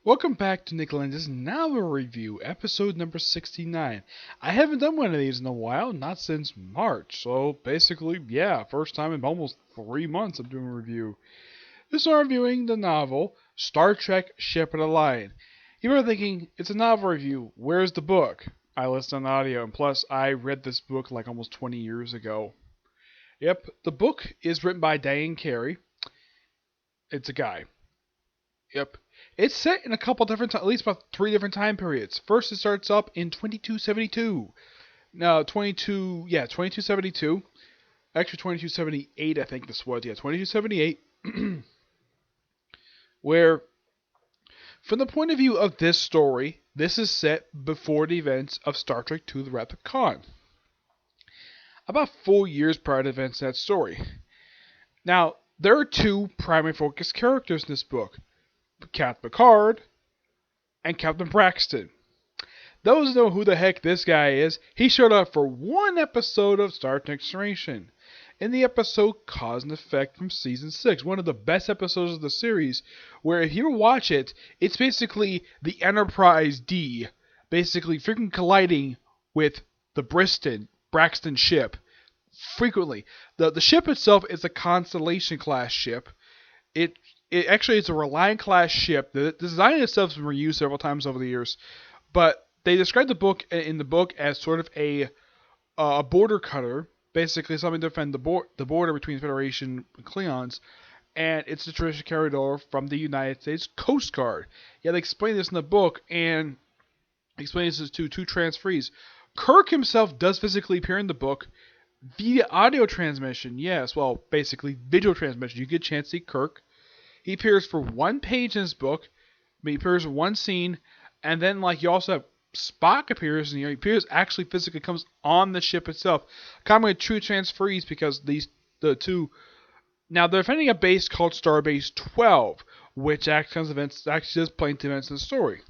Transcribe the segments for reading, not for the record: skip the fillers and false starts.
Welcome back to Lenz's novel review, episode number 69. I haven't done one of these in a while, not since March, so basically, yeah, first time in almost 3 months I'm doing a review. This is reviewing the novel Star Trek Ship of the Line. You are thinking, it's a novel review, where's the book? I listened on audio, and plus I read this book like almost 20 years ago. Yep, the book is written by Diane Carey. It's a guy. Yep. It's set in a couple different, at least about three different time periods. First, it starts up in 2272. No, 2272. Actually, 2278, I think this was. Yeah, 2278. Where, from the point of view of this story, this is set before the events of Star Trek II: The Wrath of Khan. About 4 years prior to the events of that story. Now, there are two primary focus characters in this book. Captain Picard and Captain Braxton. Those know who the heck this guy is. He showed up for one episode of Star Trek Next Generation. In the episode Cause and Effect from Season 6, one of the best episodes of the series, where if you watch it, it's basically the Enterprise D, basically freaking colliding with the Braxton ship. Frequently. The ship itself is a Constellation class ship. It actually it's a Reliant class ship. The design itself has been reused several times over the years, but they describe the book in the book as sort of a border cutter, basically something to defend the border between Federation and Klingons, and it's the tradition carried over from the United States Coast Guard. Yeah, they explain this in the book, and explain this to two transferees. Kirk himself does physically appear in the book via audio transmission. Yes, well, basically visual transmission. You get a chance to see Kirk. He appears for one page in his book. He appears in one scene, and then you also have Spock appears, and he appears actually physically comes on the ship itself. Kind of like true transferees because the two. Now they're defending a base called Starbase 12, which actually does play into events in the story.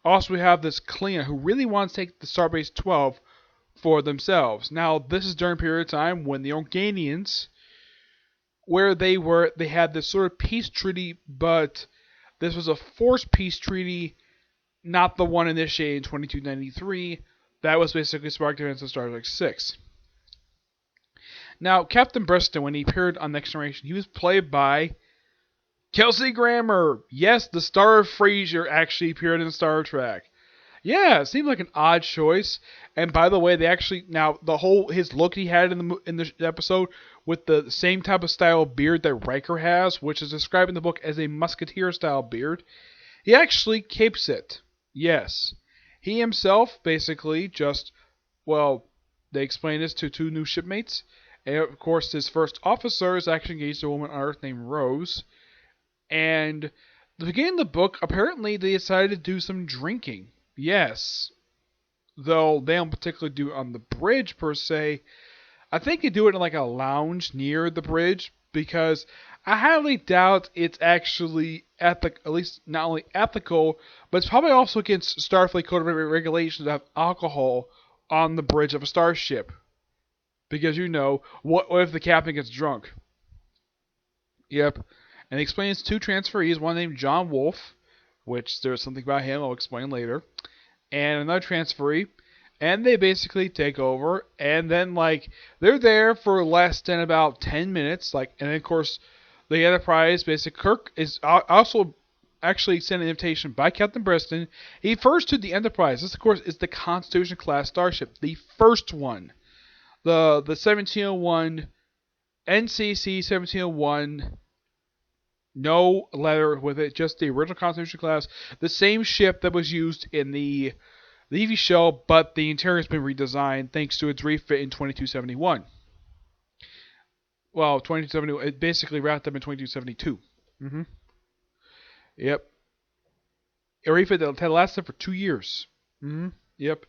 Also, we have this Klingon who really wants to take the Starbase 12 for themselves. Now, this is during a period of time when the Organians, where they had this sort of peace treaty, but this was a forced peace treaty, not the one initiated in 2293. That was basically sparked events of Star Trek 6. Now, Captain Braxton, when he appeared on Next Generation, he was played by Kelsey Grammer. Yes, the star of Frasier actually appeared in Star Trek. Yeah, it seemed like an odd choice. And by the way, they actually now his look he had in the episode with the same type of style of beard that Riker has, which is described in the book as a musketeer style beard. He actually keeps it. Yes, he himself basically they explain this to two new shipmates, and of course his first officer is actually engaged to a woman on Earth named Rose. And at the beginning of the book, apparently they decided to do some drinking. Yes. Though they don't particularly do it on the bridge per se. I think they do it in a lounge near the bridge because I highly doubt it's actually at least not only ethical, but it's probably also against Starfleet Code of regulations to have alcohol on the bridge of a starship. Because what if the captain gets drunk? Yep. And he explains two transferees, one named John Wolfe, which there's something about him I'll explain later, and another transferee, and they basically take over, and then they're there for less than about 10 minutes, and then of course the Enterprise, basically Kirk is also actually sent an invitation by Captain Braxton. He first to the Enterprise. This of course is the Constitution class starship, the first one, the 1701 NCC 1701. No letter with it, just the original Constitution class. The same ship that was used in the TV show, but the interior has been redesigned thanks to its refit in 2271. Well, 2271, it basically wrapped up in 2272. Yep. A refit that had lasted for 2 years. Yep.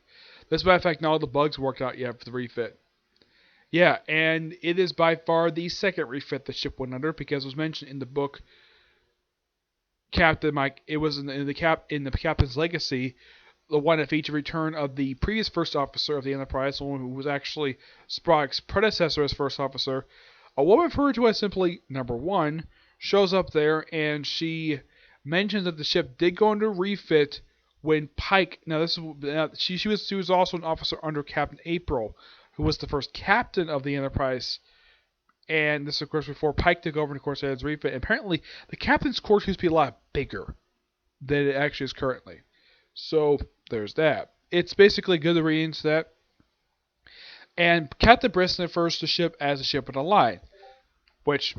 As a matter of fact, not all the bugs worked out yet for the refit. Yeah, and it is by far the second refit the ship went under because it was mentioned in the book Captain Mike. It was in the Captain's Legacy, the one that featured return of the previous first officer of the Enterprise, the one who was actually Spock's predecessor as first officer. A woman referred to as simply Number One shows up there, and she mentions that the ship did go into refit when Pike. Now this is she was also an officer under Captain April, who was the first captain of the Enterprise. And this, of course, before Pike took over, and of course, it has refit. And apparently, the captain's quarters used to be a lot bigger than it actually is currently. So there's that. It's basically good to read into that. And Captain Briston refers to the ship as a ship with a line, which,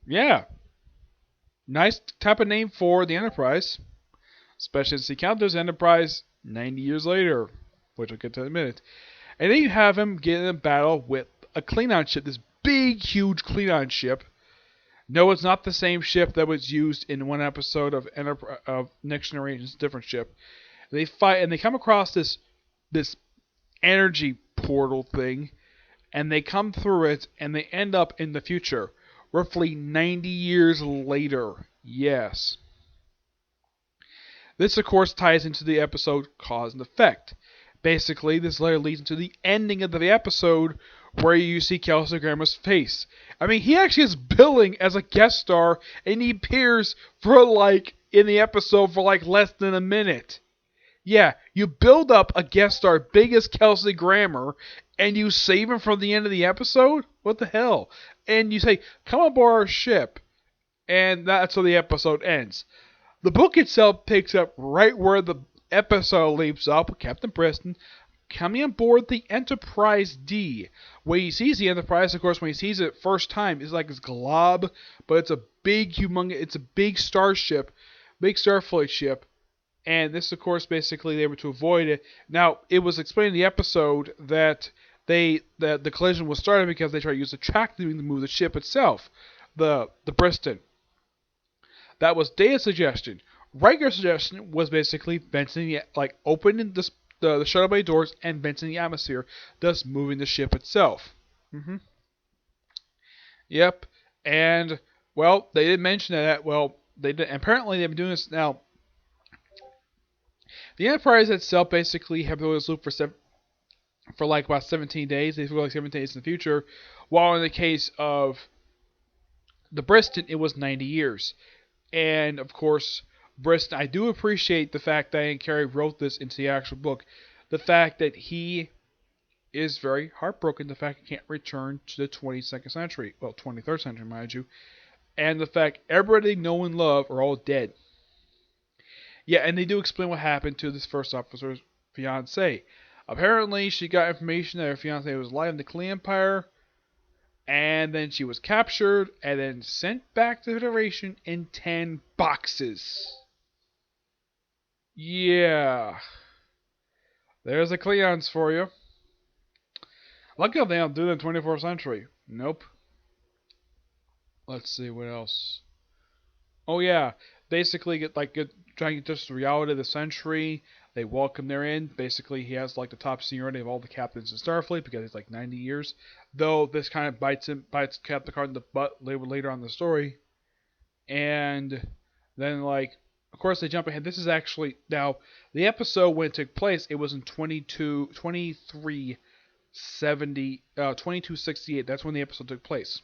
yeah, nice type of name for the Enterprise, especially since he counters Enterprise 90 years later, which I'll get to in a minute. And then you have him get in a battle with a Klingon ship, this big, huge Klingon ship. No, it's not the same ship that was used in one episode of Next Generation. It's a different ship. They fight, and they come across this energy portal thing, and they come through it, and they end up in the future, roughly 90 years later. Yes. This, of course, ties into the episode Cause and Effect. Basically, this later leads into the ending of the episode, where you see Kelsey Grammer's face. I mean, he actually is billing as a guest star, and he appears in the episode for less than a minute. Yeah, you build up a guest star big as Kelsey Grammer, and you save him from the end of the episode? What the hell? And you say, come aboard our ship. And that's how the episode ends. The book itself picks up right where the episode leaves off with Captain Briston coming on board the Enterprise D. When he sees the Enterprise, of course, when he sees it first time, it's like this glob, but it's a big, it's a big starship, big Starfleet ship. And this, of course, basically they were to avoid it. Now, it was explained in the episode that the collision was started because they tried to use the track to move the ship itself, the Briston. That was Data's suggestion. Riker's suggestion was basically venting opening the shuttle bay doors and venting the atmosphere, thus moving the ship itself. Yep. And, well, they did mention that. Well, they did. Apparently, they've been doing this now. The Enterprise itself basically have been able to loop for about 17 days. They flew 17 days in the future. While in the case of the Briston, it was 90 years. And, of course, Briston, I do appreciate the fact that Ian Carey wrote this into the actual book. The fact that he is very heartbroken, the fact he can't return to the 22nd century. Well, 23rd century, mind you. And the fact everybody they know and love are all dead. Yeah, and they do explain what happened to this first officer's fiancée. Apparently, she got information that her fiancé was alive in the Klee Empire, and then she was captured, and then sent back to the Federation in 10 boxes. Yeah. There's the Klingons for you. Luckily, they don't do that in the 24th century. Nope. Let's see, what else? Oh, yeah. Basically, trying to get just the reality of the century. They welcome their in. Basically, he has the top seniority of all the captains in Starfleet because he's 90 years. Though this kind of bites Captain Picard in the butt later on in the story. And then of course they jump ahead. This is actually now the episode when it took place. It was in 2268. That's when the episode took place.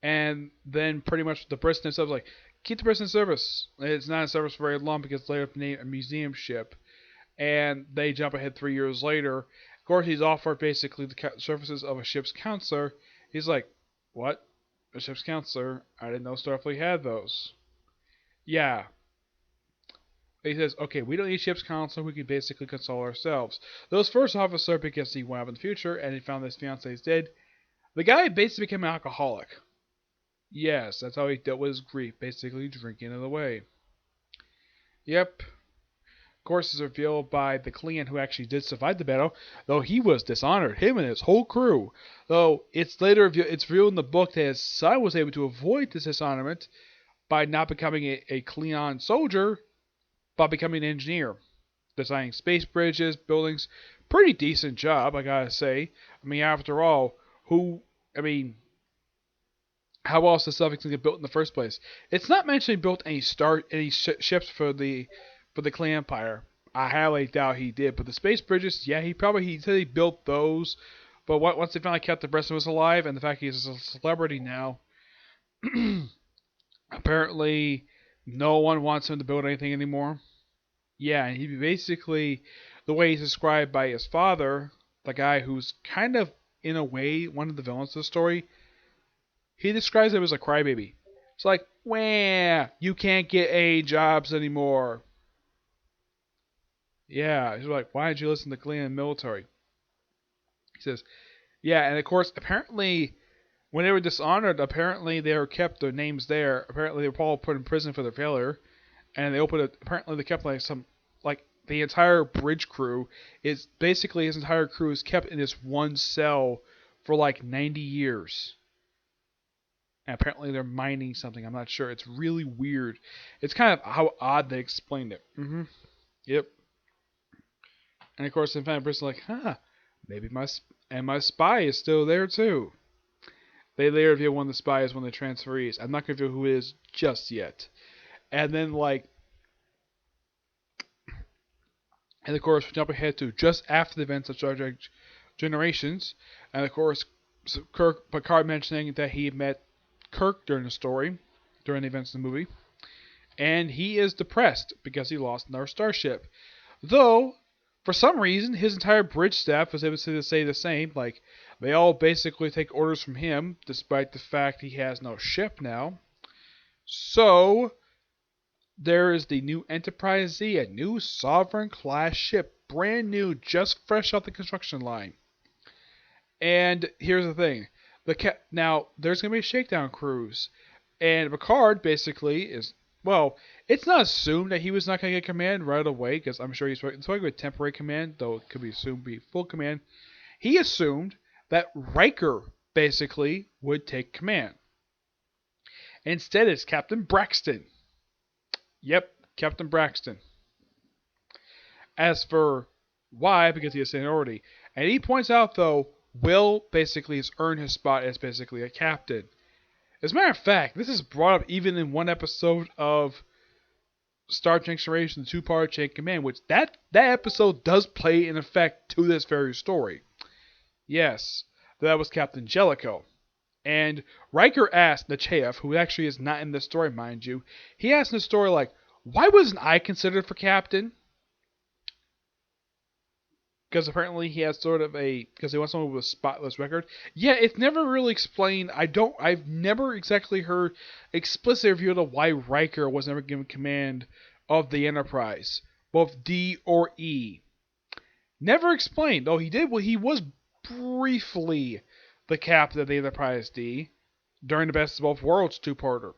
And then pretty much the Briston itself was keep the Briston in service. It's not in service for very long because it's later named a museum ship. And they jump ahead 3 years later. Of course, he's offered basically the services of a ship's counselor. He's like, what? A ship's counselor? I didn't know Starfleet had those. Yeah. He says, okay, we don't need ship's counselor. We can basically console ourselves. Those first officer, because he went up in the future and he found his fiancée is dead. The guy basically became an alcoholic. Yes, that's how he dealt with his grief, basically drinking it away. Yep. Of course, it's revealed by the Klingon who actually did survive the battle, though he was dishonored, him and his whole crew. Though it's revealed in the book that his son was able to avoid this dishonorment by not becoming a Klingon soldier, but becoming an engineer, designing space bridges, buildings. Pretty decent job, I gotta say. I mean, after all, how else does something get built in the first place? It's not mentioned he built any ships for the Klee Empire. I highly doubt he did. But the space bridges, yeah, he said he built those. But once they finally kept the Briston was alive, and the fact he's a celebrity now, apparently No one wants him to build anything anymore. Yeah, and he basically, the way he's described by his father, the guy who's kind of, in a way, one of the villains of the story, he describes him as a crybaby. It's like, wah, you can't get A jobs anymore. Yeah, he's like, why did you listen to Glee in the military? He says, yeah, and of course, apparently, when they were dishonored, apparently they were kept their names there. Apparently, they were all put in prison for their failure, and they opened it. Apparently, they kept like some, like the entire bridge crew is basically his entire crew is kept in this one cell for like 90 years. And apparently, they're mining something. I'm not sure. It's really weird. It's kind of how odd they explained it. Yep. And of course, the Infinite Person like, maybe my spy is still there too. They later reveal one of the spies, one of the transferees. I'm not gonna reveal who it is just yet. And then and of course, we jump ahead to just after the events of Star Trek Generations, and of course, Picard mentioning that he met Kirk during the story, during the events of the movie, and he is depressed because he lost another starship. Though, for some reason, his entire bridge staff was able to say the same. Like, they all basically take orders from him, despite the fact he has no ship now. So, there is the new Enterprise Z, a new Sovereign class ship, brand new, just fresh off the construction line. And here's the thing: now there's gonna be a shakedown cruise, and Picard basically is, well, it's not assumed that he was not gonna get command right away because I'm sure he's working with temporary command, though it could be assumed to be full command. He assumed that Riker basically would take command. Instead, it's Captain Braxton. Yep, Captain Braxton. As for why, because he has seniority. And he points out, though, Will basically has earned his spot as basically a captain. As a matter of fact, this is brought up even in one episode of Star Trek Generation, the two-part Chain Command, which that episode does play in effect to this very story. Yes, that was Captain Jellicoe. And Riker asked Nechayev, who actually is not in this story, mind you, he asked in the story, like, why wasn't I considered for captain? Because apparently he has sort of because he wants someone with a spotless record. Yeah, it's never really explained. I've never exactly heard explicit review of why Riker was never given command of the Enterprise, both D or E. Never explained, though he was briefly the captain of the Enterprise D during the Best of Both Worlds two-parter.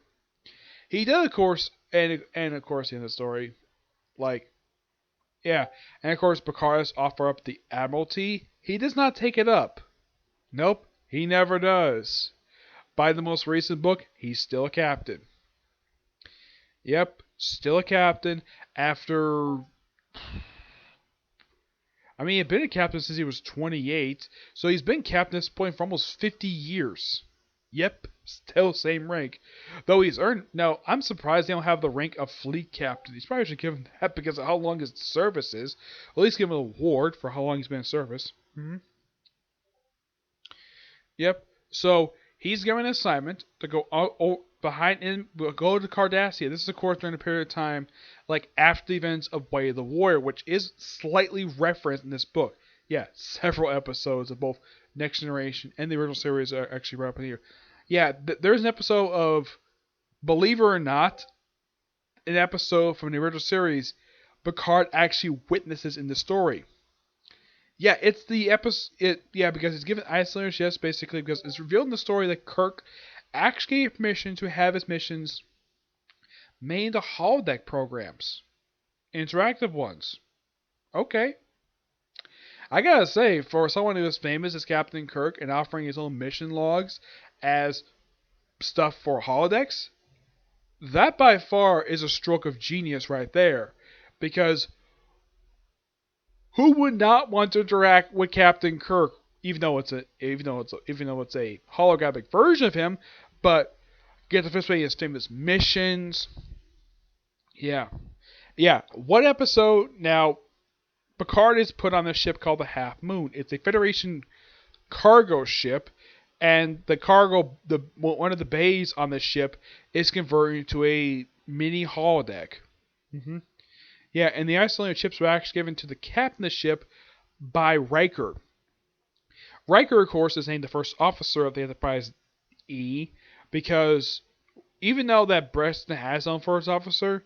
He did, of course, and of course in the story, like, yeah, and of course Picard's offer up the Admiralty. He does not take it up. Nope, he never does. By the most recent book, he's still a captain. Yep, still a captain after... I mean, he'd been a captain since he was 28, so he's been captain at this point for almost 50 years. Yep, still same rank. Though he's earned... Now, I'm surprised they don't have the rank of fleet captain. He's probably should give him that because of how long his service is. At least give him an award for how long he's been in service. Yep. So, he's given an assignment to go go to Cardassia. This is, of course, during a period of time, like, after the events of Way of the Warrior, which is slightly referenced in this book. Yeah, several episodes of both Next Generation and the original series are actually right up in here. Yeah, there's an episode of, believe it or not, an episode from the original series Picard actually witnesses in the story. Yeah, it's the episode. Because it's given Icelanders, yes, basically, because it's revealed in the story that Kirk actually gave permission to have his missions made into holodeck programs, interactive ones. Okay. I gotta say, for someone who is famous as Captain Kirk and offering his own mission logs as stuff for holodecks, that by far is a stroke of genius right there. Because who would not want to interact with Captain Kirk, even though it's a holographic version of him, but get to participate in his famous missions. Yeah. What episode now? Picard is put on a ship called the Half Moon. It's a Federation cargo ship, and the cargo, one of the bays on the ship is converted to a mini holodeck. hmm Yeah, and the isolated chips were actually given to the captain of the ship by Riker. Riker, of course, is named the first officer of the Enterprise E because even though that Preston has on first officer,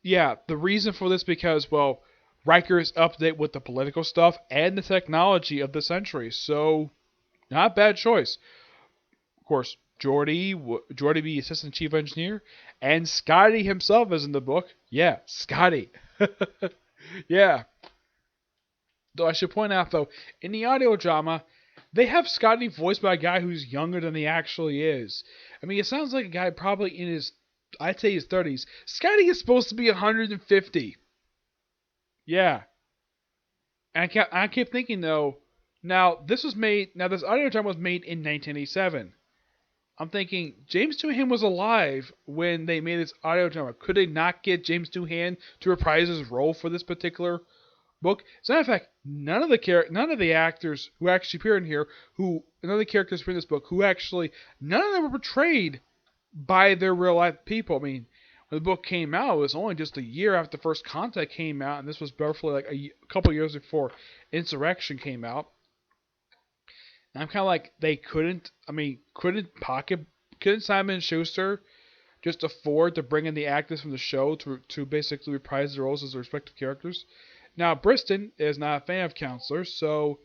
yeah, the reason for this because, well, Riker is up to date with the political stuff and the technology of the century, so not a bad choice. Of course, Geordi be assistant chief engineer, and Scotty himself is in the book. Yeah, Scotty. Yeah. Though I should point out, though, in the audio drama, they have Scotty voiced by a guy who's younger than he actually is. I mean, it sounds like a guy probably in his, I'd say his 30s. Scotty is supposed to be 150. Yeah. And I kept thinking, though, this audio drama was made in 1987. I'm thinking, James Doohan was alive when they made this audio drama. Could they not get James Doohan to reprise his role for this particular book? As a matter of fact, none of the actors who actually appear in here, none of the characters in this book, none of them were portrayed by their real life people. I mean, when the book came out, it was only just a year after First Contact came out, and this was roughly like a couple years before Insurrection came out. And I'm kind of like, couldn't Simon and Schuster just afford to bring in the actors from the show to basically reprise the roles as their respective characters? Now, Briston is not a fan of counselors, so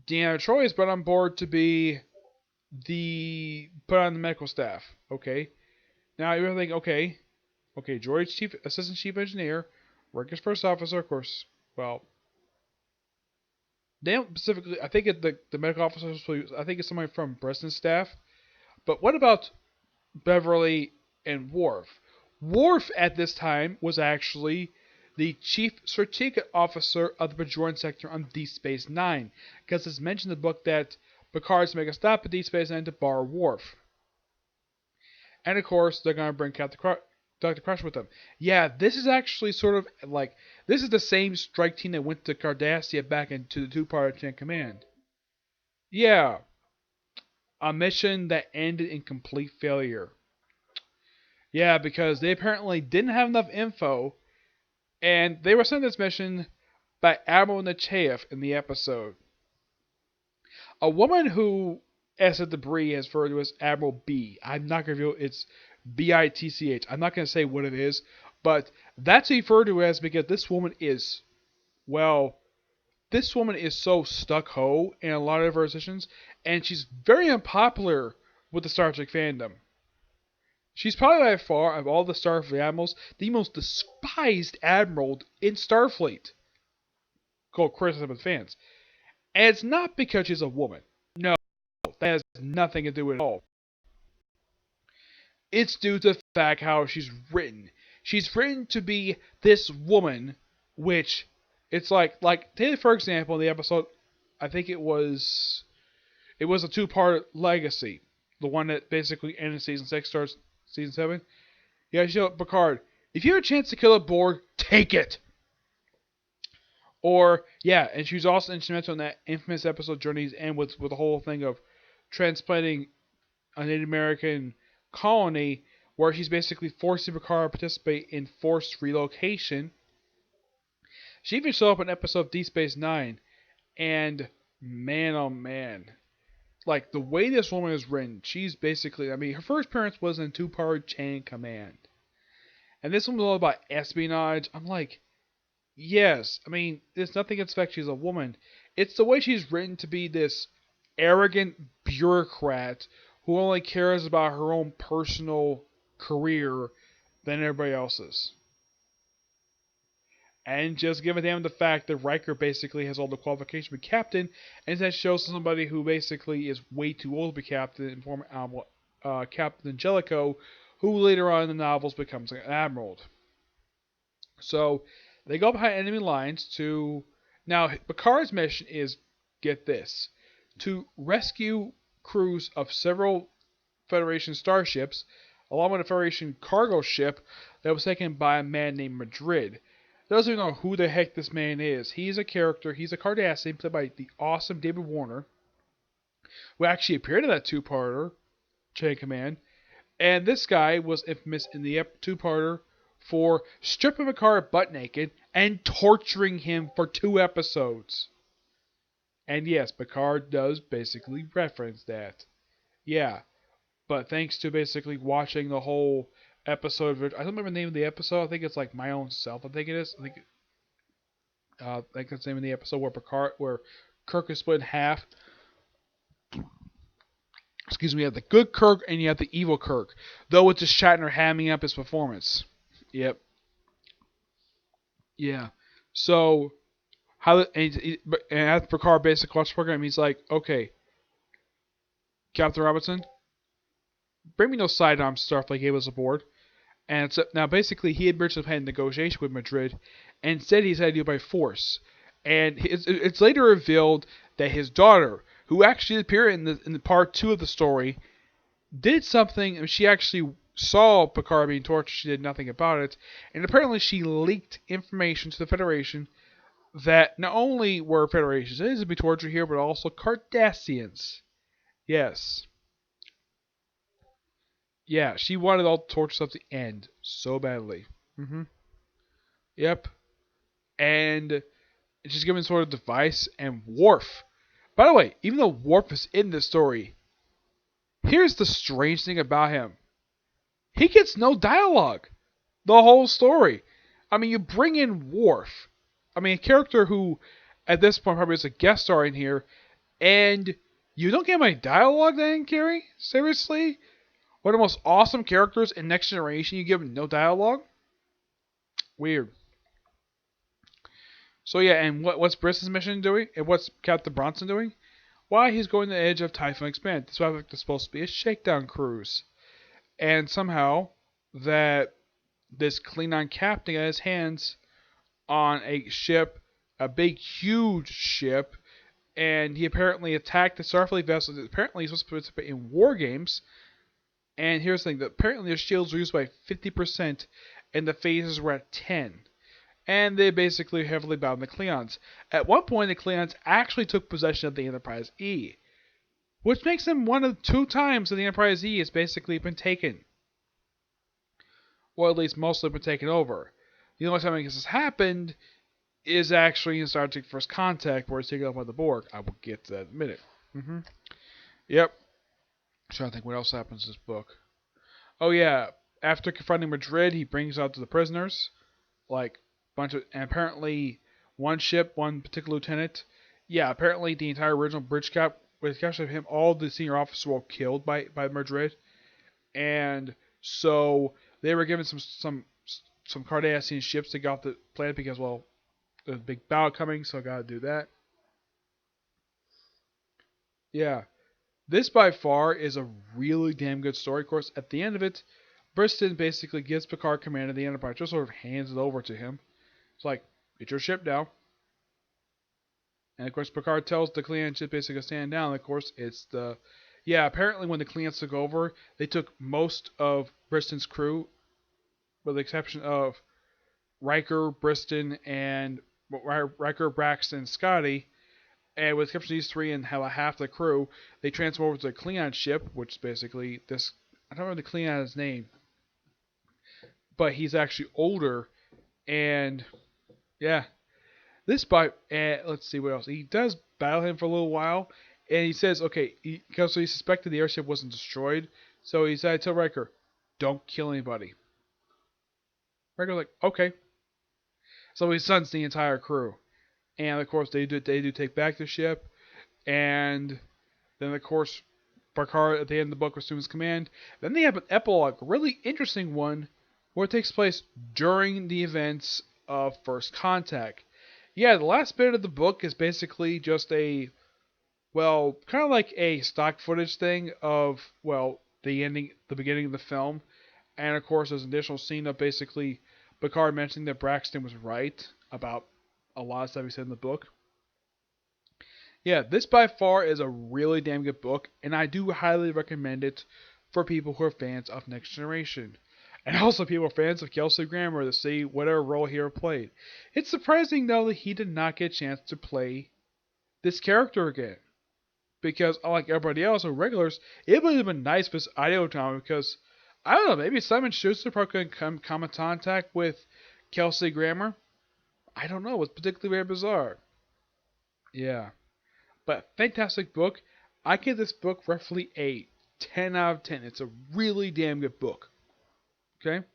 Deanna Troy is brought on board to be put on the medical staff. Okay. Now you're thinking, okay, George's assistant chief engineer, Riker's first officer, of course. Well, they don't specifically. I think the medical officer. I think it's somebody from Briston's staff. But what about Beverly and Worf? Worf at this time was actually the chief strategic officer of the Bajoran sector on Deep Space Nine, because it's mentioned in the book that Picard's make a stop at Deep Space Nine to borrow Worf. And of course, they're going to bring Dr. Crusher with them. Yeah, this is actually sort of like, this is the same strike team that went to Cardassia back into the two-part Chain Command. Yeah, a mission that ended in complete failure. Yeah, because they apparently didn't have enough info, and they were sent this mission by Admiral Nechayev in the episode. A woman who, as a debris, is referred to as Admiral B. I'm not going to reveal it's BITCH. I'm not going to say what it is, but that's referred to as because this woman is so stuck-ho in a lot of her positions, and she's very unpopular with the Star Trek fandom. She's probably by far, of all the Starfleet admirals, the most despised admiral in Starfleet. Called criticism of fans. And it's not because she's a woman. No, that has nothing to do with it at all. It's due to the fact how she's written. She's written to be this woman, which it's like take for example in the episode, I think it was a 2-part Legacy, the one that basically ended season 6 starts season 7. Yeah, she told Picard, if you have a chance to kill a Borg, take it. Or yeah, and she was also instrumental in that infamous episode Journey's End with the whole thing of transplanting a Native American colony, where she's basically forcing Picard to participate in forced relocation. She even showed up in an episode of Deep Space Nine, and man oh man, like the way this woman is written, she's basically, her first appearance was in 2-part Chain Command, and this one was all about espionage. I'm like, yes, there's nothing against the fact she's a woman. It's the way she's written to be this arrogant bureaucrat who only cares about her own personal career than everybody else's. And just give a damn the fact that Riker basically has all the qualifications to be captain, and that shows somebody who basically is way too old to be captain, in former Captain Angelico, who later on in the novels becomes an admiral. So they go behind enemy lines to... Now, Picard's mission is, get this, to rescue crews of several Federation starships, along with a Federation cargo ship that was taken by a man named Madrid. Doesn't even know who the heck this man is. He's a character. He's a Cardassian played by the awesome David Warner, who actually appeared in that 2-parter Chain Command. And this guy was infamous in the two-parter for stripping Picard butt naked and torturing him for 2 episodes. And yes, Picard does basically reference that. Yeah, but thanks to basically watching the whole episode, I don't remember the name of the episode. I think it's like My Own Self. I think it is. I think that's the name of the episode where Kirk is split in half. Excuse me, you have the good Kirk and you have the evil Kirk. Though it's just Shatner hamming up his performance. Yep. Yeah. So and as Picard basically watched the program, he's like, okay, Captain Robinson, bring me no sidearm stuff like he was aboard. And so, now basically he had originally had a negotiation with Madrid, and instead he's had to do it by force. And it's later revealed that his daughter, who actually appeared in the part 2 of the story, did something, and she actually saw Picard being tortured. She did nothing about it, and apparently she leaked information to the Federation that not only were Federation citizens to be tortured here, but also Cardassians. Yes. Yeah, she wanted all the torture stuff to end so badly. Yep. And she's given sort of device, and Worf. By the way, even though Worf is in this story, here's the strange thing about him. He gets no dialogue the whole story. I mean, you bring in Worf. I mean, a character who, at this point, probably is a guest star in here, and you don't get my dialogue then, Carrie? Seriously? One of the most awesome characters in Next Generation, you give him no dialogue? Weird. So yeah, and what's Brisson's mission doing? And what's Captain Bronson doing? Why, he's going to the edge of Typhoon Expand. This is supposed to be a shakedown cruise. And somehow, that this Klingon captain got his hands on a ship, a big, huge ship, and he apparently attacked the Starfleet vessel. Apparently, he's supposed to participate in war games. And here's the thing: that apparently their shields were used by 50%, and the phases were at 10. And they basically heavily bound the Klingons. At one point, the Klingons actually took possession of the Enterprise E, which makes them one of 2 times that the Enterprise E has basically been taken. Or at least mostly been taken over. The only time this has happened is actually in Star Trek First Contact, where it's taken over by the Borg. I will get to that in a minute. Yep. I'm trying to think what else happens in this book. Oh yeah, after confronting Madrid, he brings out the prisoners, like bunch of, and apparently one ship, one particular lieutenant. Yeah, apparently the entire original bridge cap, with the exception of him, all the senior officers were killed by Madrid, and so they were given some Cardassian ships to get off the planet because, well, there's a big battle coming, so I gotta do that. Yeah. This by far is a really damn good story. Of course, at the end of it, Briston basically gives Picard command of the Enterprise, just sort of hands it over to him. It's like, get your ship down. And of course, Picard tells the Klingon ship basically to stand down. And of course, it's the... Yeah, apparently when the Klingons took over, they took most of Briston's crew, with the exception of Riker, Briston, and... Riker, Braxton, Scotty. And with the exception of these 3 and half the crew, they transfer over to the Klingon ship, which is basically this... I don't remember the Klingon's name. But he's actually older. And, yeah. This let's see what else. He does battle him for a little while. And he says, okay, because he suspected the airship wasn't destroyed. So he said, tell Riker, don't kill anybody. Riker's like, okay. So he sends the entire crew. And of course, they do take back the ship, and then of course, Picard at the end of the book assumes command. Then they have an epilogue, a really interesting one, where it takes place during the events of First Contact. Yeah, the last bit of the book is basically just kind of like a stock footage thing of, the beginning of the film, and of course, there's an additional scene of basically Picard mentioning that Braxton was right about a lot of stuff he said in the book. Yeah, this by far is a really damn good book, and I do highly recommend it for people who are fans of Next Generation. And also people who are fans of Kelsey Grammer to see whatever role he ever played. It's surprising, though, that he did not get a chance to play this character again. Because, unlike everybody else, or regulars, it would have been nice for his audio drama, because I don't know. Maybe Simon Schuster probably couldn't come in contact with Kelsey Grammer. I don't know. It's particularly very bizarre. Yeah. But fantastic book. I give this book roughly a 10 out of 10. It's a really damn good book. Okay?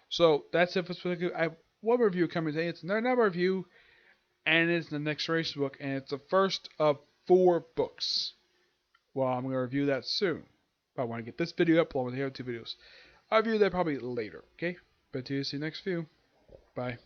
So that's it for this particular. I have one review coming today. It's another review, and it's the next race book, and it's the first of 4 books. Well, I'm going to review that soon. But I want to get this video up along with the other 2 videos. I'll review that probably later. Okay? But to see you next view. Bye.